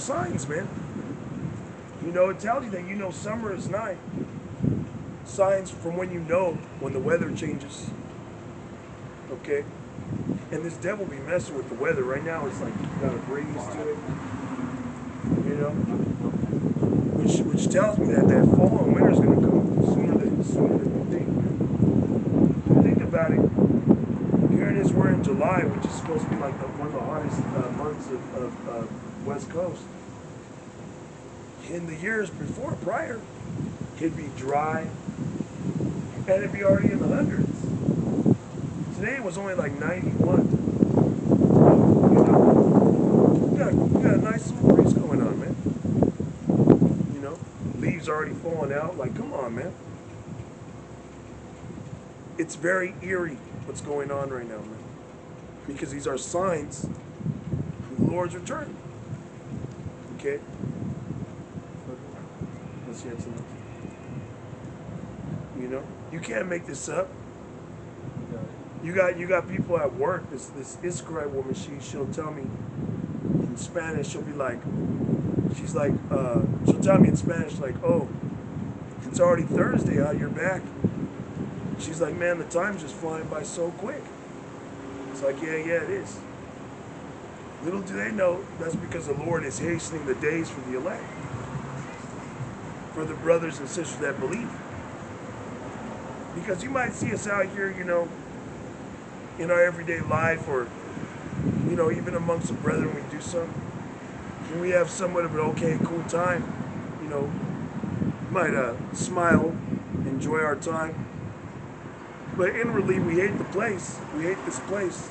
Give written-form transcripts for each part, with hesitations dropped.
signs, man. You know, it tells you that summer is nigh. Signs from when the weather changes. Okay? And this devil be messing with the weather. Right now it's like you got a breeze to it. You know? Which tells me that fall and winter is gonna come sooner than you think. Think about it. Here it is, we're in July, which is supposed to be like one of the hottest months of West Coast. In the years prior, it'd be dry, and it'd be already in the hundreds. Today it was only like 91. You know, you got a nice little breeze going on, man. You know, leaves already falling out. Like, come on, man. It's very eerie what's going on right now, man. Because these are signs of the Lord's return. Okay? Let's hear something. You know? You can't make this up. You got people at work. This Israelite woman, she'll tell me in Spanish. She'll tell me in Spanish like, oh, it's already Thursday. How you're back? She's like, man, the time's just flying by so quick. It's like, yeah, it is. Little do they know, that's because the Lord is hastening the days for the elect, for the brothers and sisters that believe. Because you might see us out here, you know, in our everyday life, or, you know, even amongst the brethren, we do something, and we have somewhat of an okay, cool time. You know, might smile, enjoy our time. But inwardly, we hate the place. We hate this place.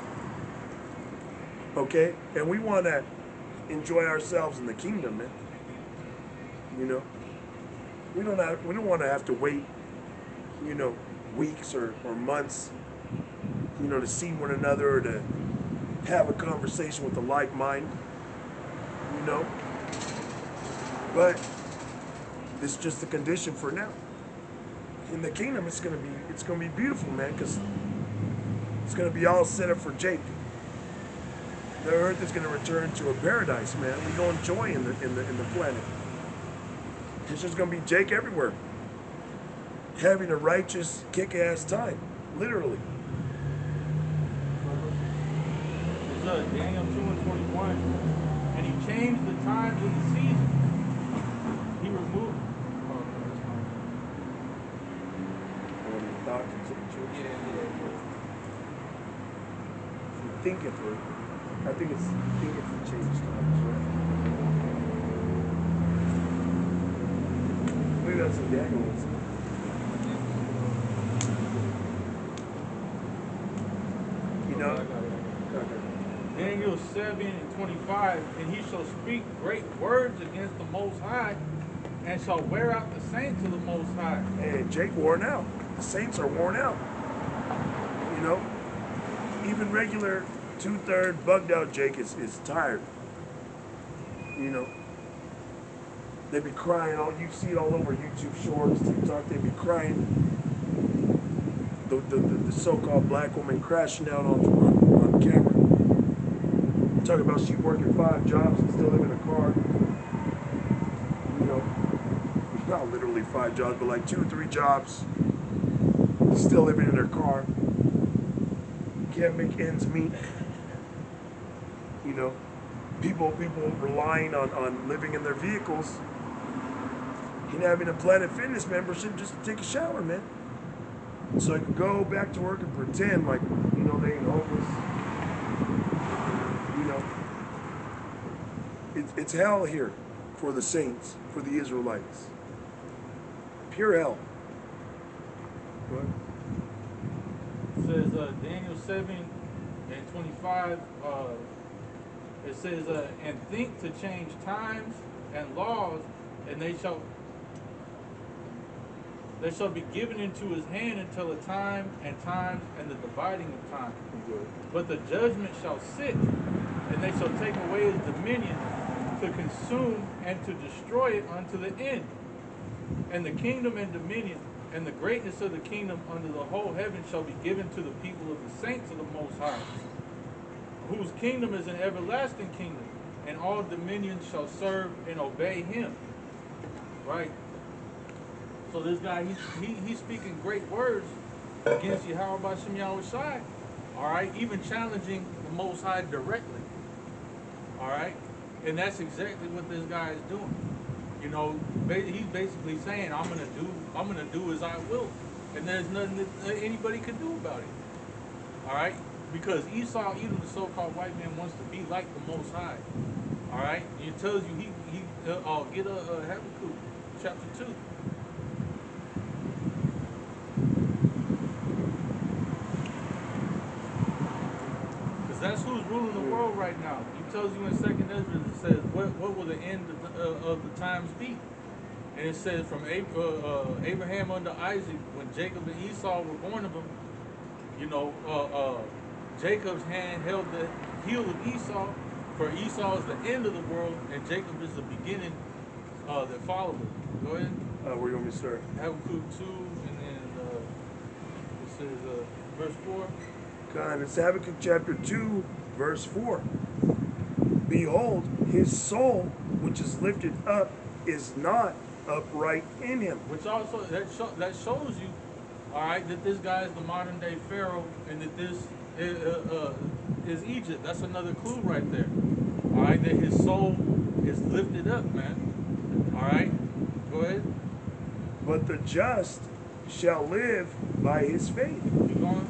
Okay? And we want to enjoy ourselves in the kingdom, man. You know? We don't want to have to wait, you know, weeks or months, you know, to see one another or to have a conversation with a like mind. You know? But it's just a condition for now. In the kingdom, it's gonna be beautiful, man, because it's gonna be all set up for Jake. The earth is gonna return to a paradise, man. We gonna enjoy in the planet. It's just gonna be Jake everywhere, having a righteous, kick-ass time, literally. It's Daniel 2:21, and he changed the times of the season. He removed. Thinking for, I think it's thinking for change times, right? Maybe that's some Daniel ones. You know? Daniel 7:25, and he shall speak great words against the Most High, and shall wear out the saints of the Most High. Hey, Jake worn out. The saints are worn out. You know? Even regular 2/3 bugged out Jake is tired. You know? They be crying you see it all over YouTube Shorts, TikTok, they be crying. The so-called black woman crashing out on camera. Talking about she working 5 jobs and still live in a car. You know? Not literally 5 jobs, but like 2 or 3 jobs. Still living in her car. Can't make ends meet. You know, people relying on living in their vehicles and having a Planet Fitness membership just to take a shower, man. So I could go back to work and pretend like, you know, they ain't homeless. You know, it's hell here for the saints, for the Israelites. Pure hell. What? It says Daniel 7:25. It says, and think to change times and laws, and they shall be given into his hand until a time and times and the dividing of time. But the judgment shall sit, and they shall take away his dominion to consume and to destroy it unto the end. And the kingdom and dominion and the greatness of the kingdom under the whole heaven shall be given to the people of the saints of the Most High, whose kingdom is an everlasting kingdom, and all dominions shall serve and obey him. Right? So this guy, he's speaking great words against Yahweh Shem Yahushai. All right? Even challenging the Most High directly. All right? And that's exactly what this guy is doing. You know, he's basically saying, I'm gonna do as I will. And there's nothing that anybody can do about it. All right? Because Esau, even the so-called white man, wants to be like the Most High. All right? It tells you get a Habakkuk chapter 2. Because that's who's ruling the world right now. He tells you in 2nd Ezra, it says, what will the end of the times be? And it says, from Abraham unto Isaac, when Jacob and Esau were born of him, you know, Jacob's hand held the heel of Esau, for Esau is the end of the world, and Jacob is the beginning that followed him. Go ahead. Where do you want me to start? Habakkuk 2, and then it says verse 4. God, it's Habakkuk chapter 2, verse 4. Behold, his soul, which is lifted up, is not upright in him. Which also, that shows you, all right, that this guy is the modern day Pharaoh, and that this is Egypt. That's another clue right there. All right, that his soul is lifted up, man. All right, go ahead. But the just shall live by his faith. Keep going.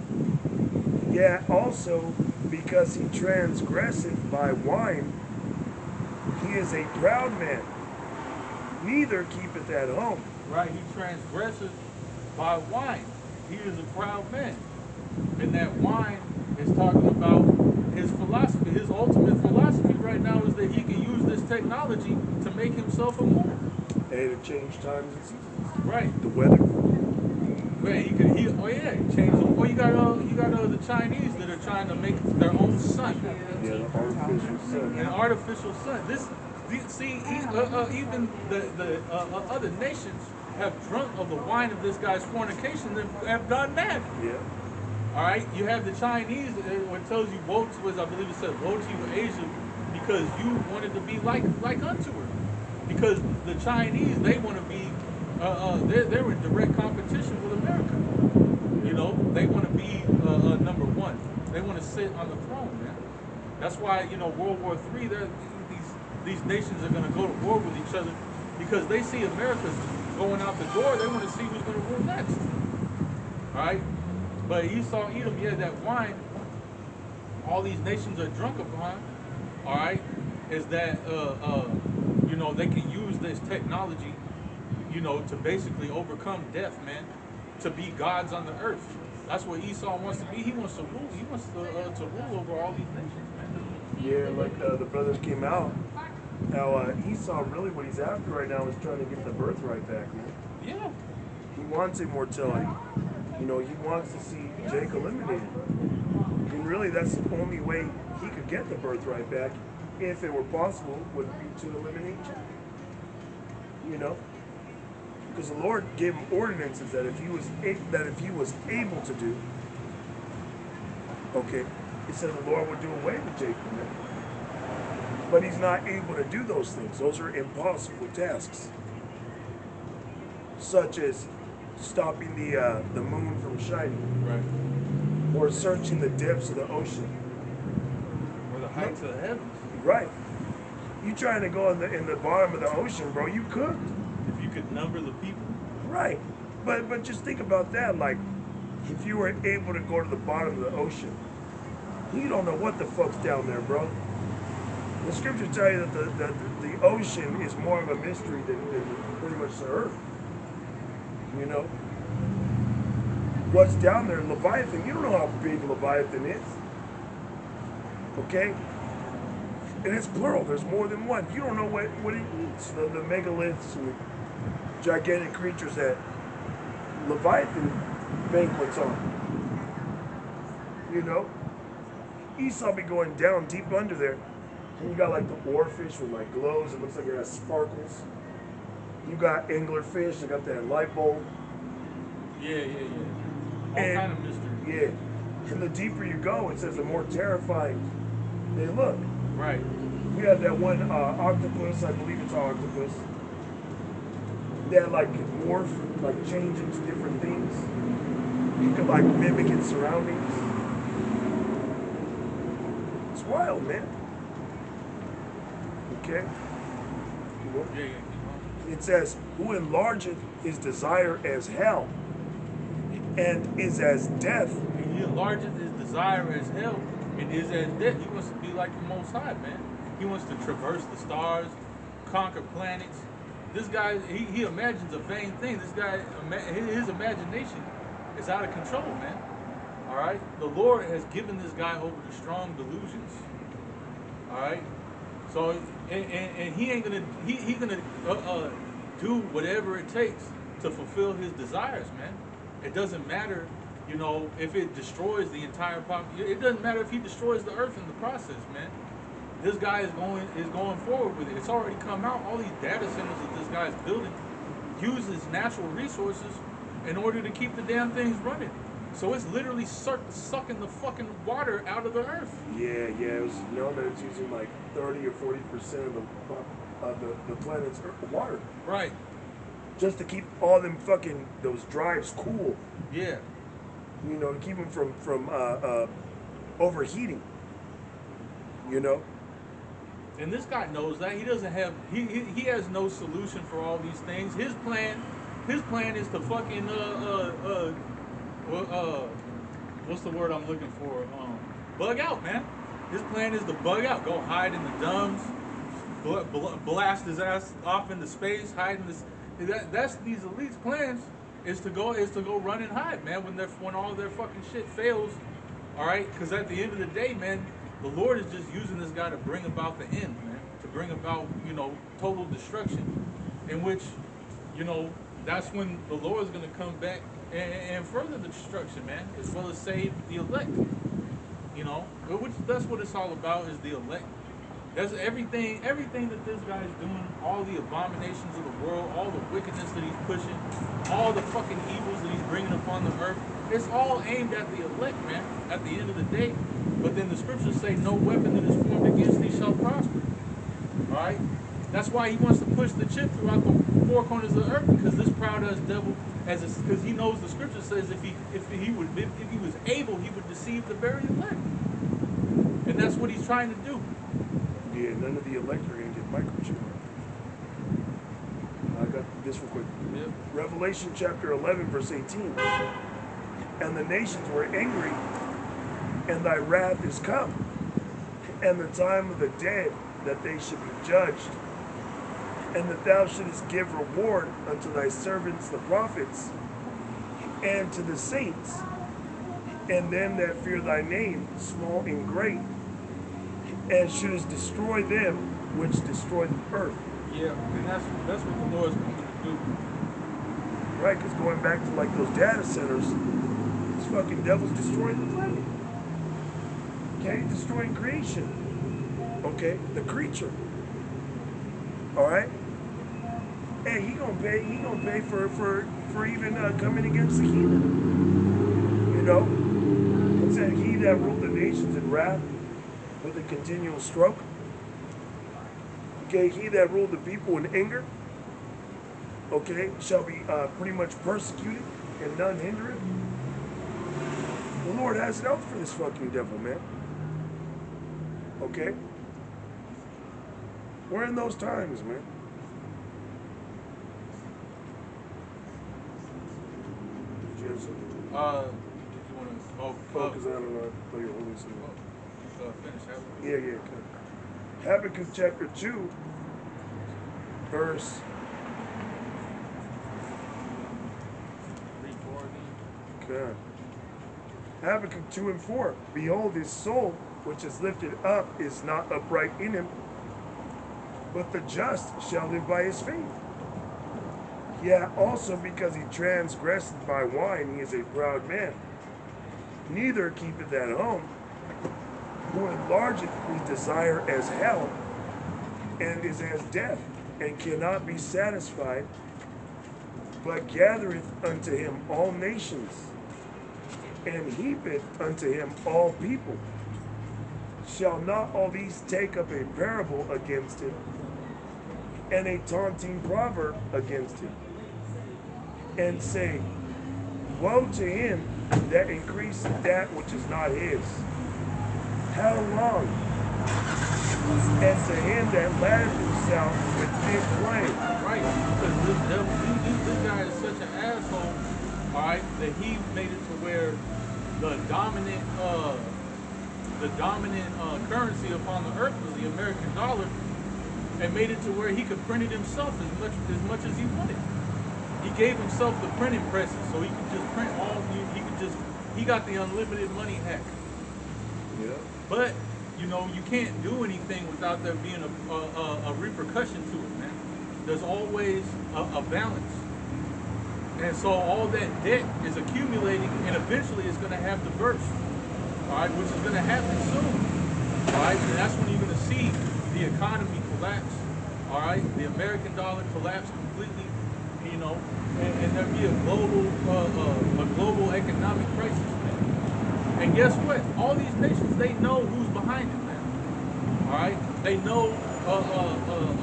Yet also, because he transgresseth by wine, he is a proud man, neither keepeth at home. Right, he transgresseth by wine. He is a proud man. And that wine is talking about his philosophy. His ultimate philosophy right now is that he can use this technology to make himself immortal. And to change times and seasons. Right. The weather. Right. Change them. Or you got the Chinese that are trying to make their own sun. Yeah, the artificial sun. An artificial sun. Even the other nations have drunk of the wine of this guy's fornication and have gone mad. Yeah. All right, you have the Chinese, what tells you, woe to, I believe it said, woe to you, Asia, because you wanted to be like unto her. Because the Chinese, they want to be, they're in direct competition with America. You know, they want to be number one. They want to sit on the throne, man. That's why, you know, World War III, these nations are going to go to war with each other because they see America's going out the door. They want to see who's going to rule next. All right? But Esau, Edom, yeah, that wine, all these nations are drunk upon, all right, is that, you know, they can use this technology, you know, to basically overcome death, man, to be gods on the earth. That's what Esau wants to be. He wants to rule. He wants to rule over all these nations, man. Yeah, like the brothers came out. How Esau, really what he's after right now is trying to get the birthright back, man. Yeah. He wants immortality. You know, he wants to see Jake eliminated. And really, that's the only way he could get the birthright back, if it were possible, would be to eliminate you. You know, because the Lord gave him ordinances that if he was able to do, okay, he said the Lord would do away with Jacob. But he's not able to do those things. Those are impossible tasks, such as stopping the moon from shining, Right. or searching the depths of the ocean, Or the heights of the heavens. right? You trying to go in the bottom of the ocean, bro? You could, If you could number the people. right? But just think about that. Like, if you were able to go to the bottom of the ocean, you don't know what the fuck's down there, bro. The scriptures tell you that the ocean is more of a mystery than pretty much the earth. You know? What's down there, Leviathan, you don't know how big Leviathan is. Okay? And it's plural, there's more than one. You don't know what it means. The megaliths and gigantic creatures that Leviathan banquets on. You know? Esau be going down deep under there. And you got like the oarfish with like glows, it looks like it has sparkles. You got anglerfish, they got that light bulb. Yeah. All kind of mystery. Yeah. And the deeper you go, it says the more terrifying they look. Right. We had that one octopus, I believe it's an octopus, that like could morph, like change into different things. You could like mimic its surroundings. It's wild, man. Okay? Yeah, yeah. It says, who enlargeth his desire as hell, and is as death. He enlarges his desire as hell and is as death. He wants to be like the Most High, man. He wants to traverse the stars, conquer planets. This guy, he imagines a vain thing. This guy, his imagination is out of control, man. All right? The Lord has given this guy over to strong delusions. All right? So, and he ain't gonna, he gonna do whatever it takes to fulfill his desires, man. It doesn't matter, you know, if it destroys the entire population. It doesn't matter if he destroys the earth in the process, man. This guy is going forward with it. It's already come out. All these data centers that this guy's building uses natural resources in order to keep the damn things running. So it's literally sucking the fucking water out of the earth. Yeah, it was known that it's using like 30 or 40% of the planet's water. Right. Just to keep all them fucking, those drives cool. Yeah. You know, to keep them from overheating. You know? And this guy knows that. He doesn't have, he has no solution for all these things. His plan is to fucking what's the word I'm looking for? Bug out, man. His plan is to bug out, go hide in the dumbs, blast his ass off into space, hide in this. That's these elites' plans is to go run and hide, man. When all their fucking shit fails, all right. Because at the end of the day, man, the Lord is just using this guy to bring about the end, man. To bring about, you know, total destruction, in which, you know, that's when the Lord is going to come back and further the destruction, man, as well as save the elect. You know, which that's what it's all about, is the elect. That's everything that this guy is doing, all the abominations of the world, all the wickedness that he's pushing, all the fucking evils that he's bringing upon the earth. It's all aimed at the elect, man, at the end of the day. But then the scriptures say, no weapon that is formed against thee shall prosper. All right? That's why he wants to push the chip throughout the four corners of the earth, because this proud-ass devil, because he knows the scripture says if he was able, he would deceive the very elect. And that's what he's trying to do. Yeah, none of the elect are going to get microchipped. I got this real quick. Yep. Revelation chapter 11, verse 18. And the nations were angry, and thy wrath is come, and the time of the dead that they should be judged, and that thou shouldest give reward unto thy servants the prophets, and to the saints, and them that fear thy name, small and great, and shouldest destroy them which destroy the earth. Yeah, and that's what the Lord's coming to do. Right, because going back to like those data centers, this fucking devil's destroying the planet. Okay, destroying creation. Okay, the creature. All right. Hey, he gonna pay for even coming against the heathen. You know, it said, "He that ruled the nations in wrath with a continual stroke." Okay, he that ruled the people in anger, okay, shall be pretty much persecuted and none hindered. The Lord has it out for this fucking devil, man. Okay? We're in those times, man. Did you have something? Did you want to Focus out on your holy spirit. finish that? Yeah, okay. Habakkuk chapter 2, verse 3, 4 again. Okay. Habakkuk 2 and 4. Behold, his soul, which is lifted up, is not upright in him, but the just shall live by his faith. Yet also because he transgressed by wine, he is a proud man. Neither keepeth at home, who enlargeth his desire as hell, and is as death, and cannot be satisfied, but gathereth unto him all nations, and heapeth unto him all people. shall not all these take up a parable against him, and a taunting proverb against him, and say, woe to him that increaseth that which is not his? How long? And to him that laddeth himself with big claim. Right, because this guy is such an asshole, all right, that he made it to where the dominant currency upon the earth was the American dollar, and made it to where he could print it himself as much as he wanted. He gave himself the printing presses, so he could just print all. He got the unlimited money hack. Yeah. But you know, you can't do anything without there being a repercussion to it, man. There's always a balance. And so all that debt is accumulating, and eventually it's going to have to burst, all right, which is going to happen soon, all right? And that's when you're going to see the economy collapse, all right? The American dollar collapse completely, you know, and there'll be a global economic crisis, man. And guess what? All these nations, they know who's behind it, man. All right? They know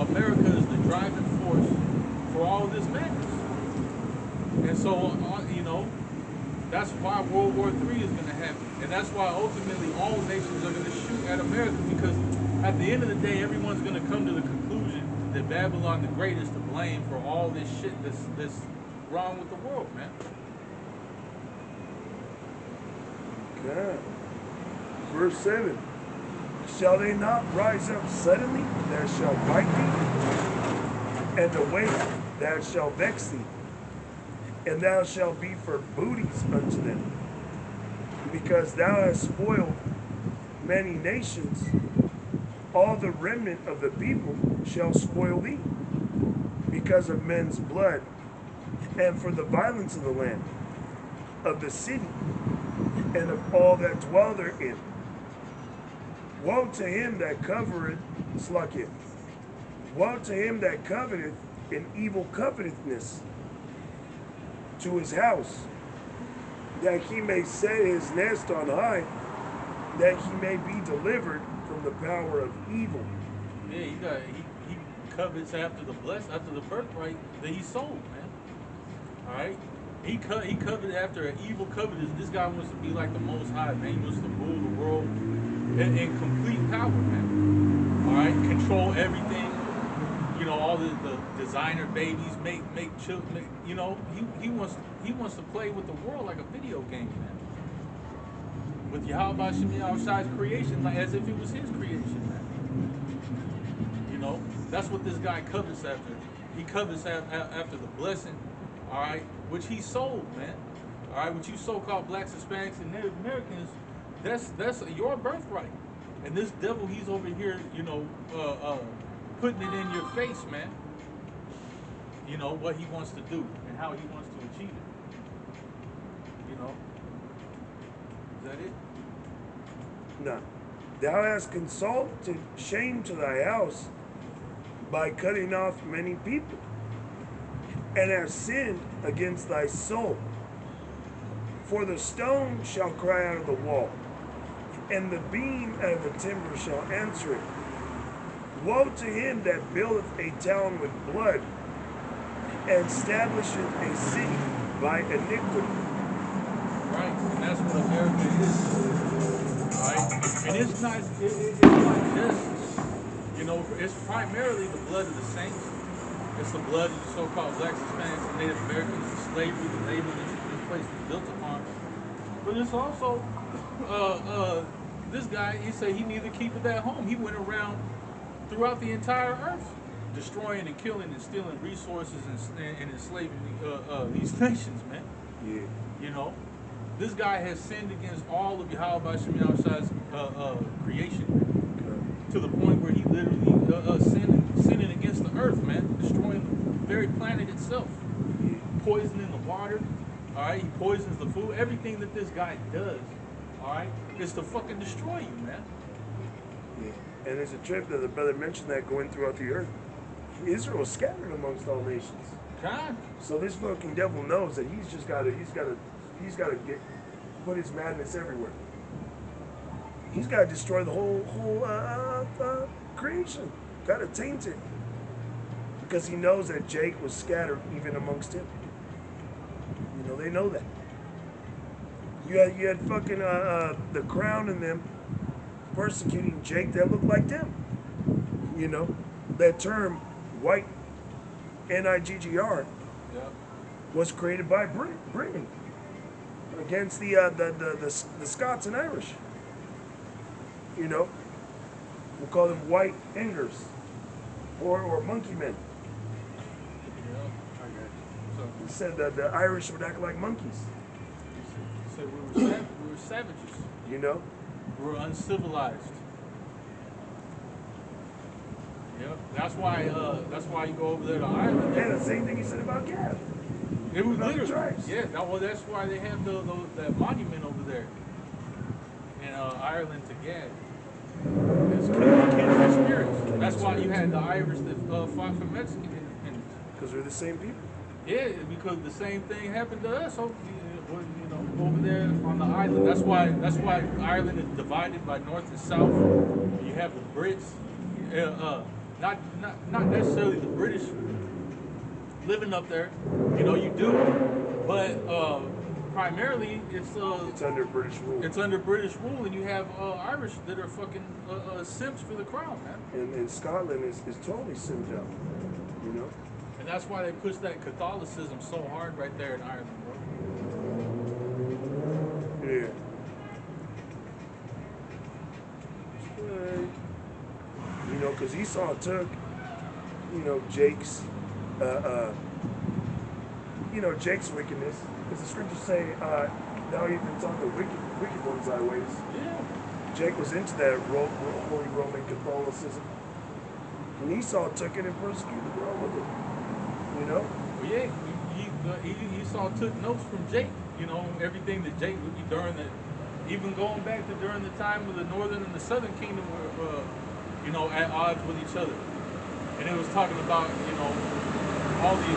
America is the driving force for all of this madness. And so, you know, that's why World War III is going to happen. And that's why ultimately all nations are going to shoot at America, because at the end of the day, everyone's going to come to the conclusion that Babylon the Great is to blame for all this shit that's wrong with the world, man. Okay. Verse 7. Shall they not rise up suddenly that shall bite thee, and awake that shall vex thee, and thou shalt be for booties unto them, because thou hast spoiled many nations, all the remnant of the people shall spoil thee, because of men's blood, and for the violence of the land, of the city, and of all that dwell therein. Woe to him that covereth, slucketh. Woe to him that coveteth in evil covetousness to his house, that he may set his nest on high, that he may be delivered from the power of evil. Yeah, he covets after the birthright that he sold, man. All right, he coveted after an evil covetous. This guy wants to be like the Most High, man. He wants to rule the world in complete power, man. All right, control everything. You know, all the designer babies, make children. You know, he wants to play with the world like a video game, man. With Yahweh Shemi Shai's creation, like as if it was his creation, man. You know, that's what this guy covets after. He covets after the blessing, all right, which he sold, man. All right, which you so-called blacks, Hispanics, and Native Americans, that's your birthright. And this devil, he's over here, you know, putting it in your face, man. You know, what he wants to do and how he wants to achieve it. You know? Is that it? No. Thou hast consulted shame to thy house by cutting off many people, and hast sinned against thy soul. For the stone shall cry out of the wall, and the beam out of the timber shall answer it. Woe to him that buildeth a town with blood, and establisheth a city by iniquity. Right, and that's what America is. Right? And it's not just, you know, it's primarily the blood of the saints. It's the blood of the so-called blacks, Hispanics, and Native Americans, the slavery, the labor that this place was built upon. But it's also, this guy, he said he needed to keep it at home. He went around throughout the entire earth, destroying and killing and stealing resources and enslaving these nations, man. Yeah. You know, this guy has sinned against all of Yahweh Shemi Shai's creation, to the point where he literally sinning against the earth, man, destroying the very planet itself, poisoning the water. All right, he poisons the food. Everything that this guy does, all right, is to fucking destroy you, man. Yeah. And there's a trip that the brother mentioned that going throughout the earth. Israel is scattered amongst all nations. God. So this fucking devil knows that he's got to put his madness everywhere. He's got to destroy the whole creation. Got to taint it. Because he knows that Jake was scattered even amongst him. You know, they know that. You had fucking the crown and them persecuting Jake that looked like them. You know, that term white NIGGR Yep. was created by Britain against the Scots and Irish. You know, we'll call them white Angers or monkey men. Yep. I got you. So He said that the Irish would act like monkeys. he said we were savages. You know, We were uncivilized. Yep. That's why you go over there to Ireland. yeah, the same thing he said about Gav. It was About the literally, tribes. yeah. Well, that's why they have that monument over there in Ireland to Gad. It's kindred spirits. That's why you had the Irish that fought for Mexican independence. Because we're the same people. Yeah, because the same thing happened to us over there on the island. That's why Ireland is divided by north and south. You have the Brits, not necessarily the British living up there. You know, you do, but primarily It's under British rule. it's under British rule, and you have Irish that are fucking simps for the crown, man. And Scotland is totally simmed out. You know? And that's why they push that Catholicism so hard right there in Ireland, bro. Yeah. You know, because Esau took, you know, Jake's, Jake's wickedness. Because the scriptures say, thou even taught the wicked ones thy ways. Yeah. Jake was into that Holy Roman Catholicism. And Esau took it and persecuted the world with it. You know? Well, yeah, Esau took notes from Jake. You know, everything that Jake would be even going back to during the time of the northern and the southern kingdom were, at odds with each other. And it was talking about, all the